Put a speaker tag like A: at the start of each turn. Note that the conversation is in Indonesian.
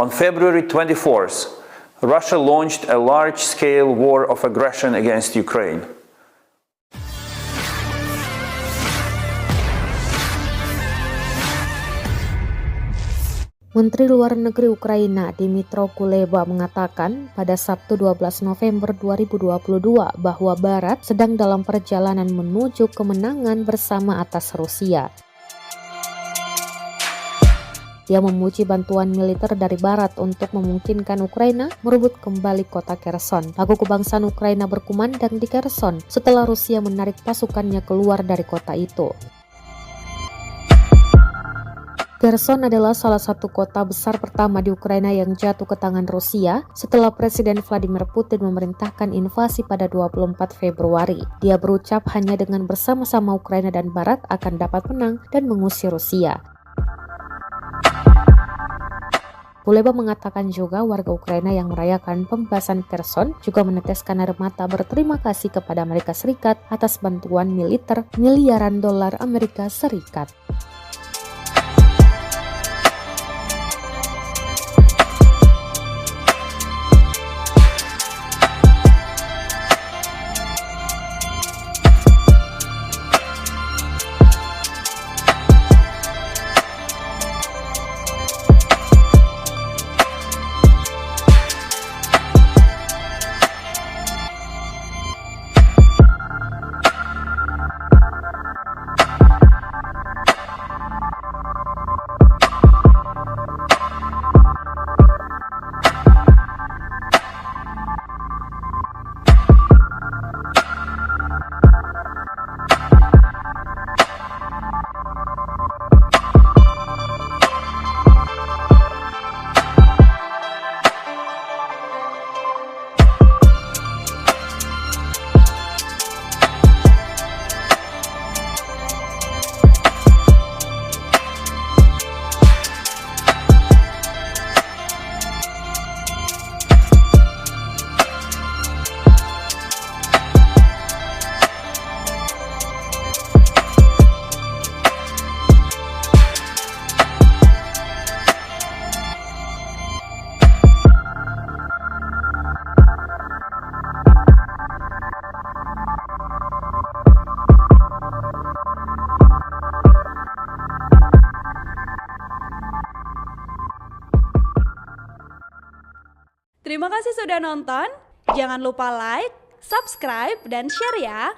A: On February 24th, Russia launched a large-scale war of aggression against Ukraine.
B: Menteri Luar Negeri Ukraina Dmytro Kuleba mengatakan pada Sabtu 12 November 2022 bahwa Barat sedang dalam perjalanan menuju kemenangan bersama atas Rusia. Dia memuji bantuan militer dari Barat untuk memungkinkan Ukraina merebut kembali kota Kherson. Lagu kebangsaan Ukraina berkumandang di Kherson setelah Rusia menarik pasukannya keluar dari kota itu. Kherson adalah salah satu kota besar pertama di Ukraina yang jatuh ke tangan Rusia setelah Presiden Vladimir Putin memerintahkan invasi pada 24 Februari. Dia berucap hanya dengan bersama-sama Ukraina dan Barat akan dapat menang dan mengusir Rusia. Kuleba mengatakan juga warga Ukraina yang merayakan pembebasan Kherson juga meneteskan air mata berterima kasih kepada Amerika Serikat atas bantuan militer miliaran dolar Amerika Serikat.
C: Terima kasih sudah nonton. Jangan lupa like, subscribe, dan share ya.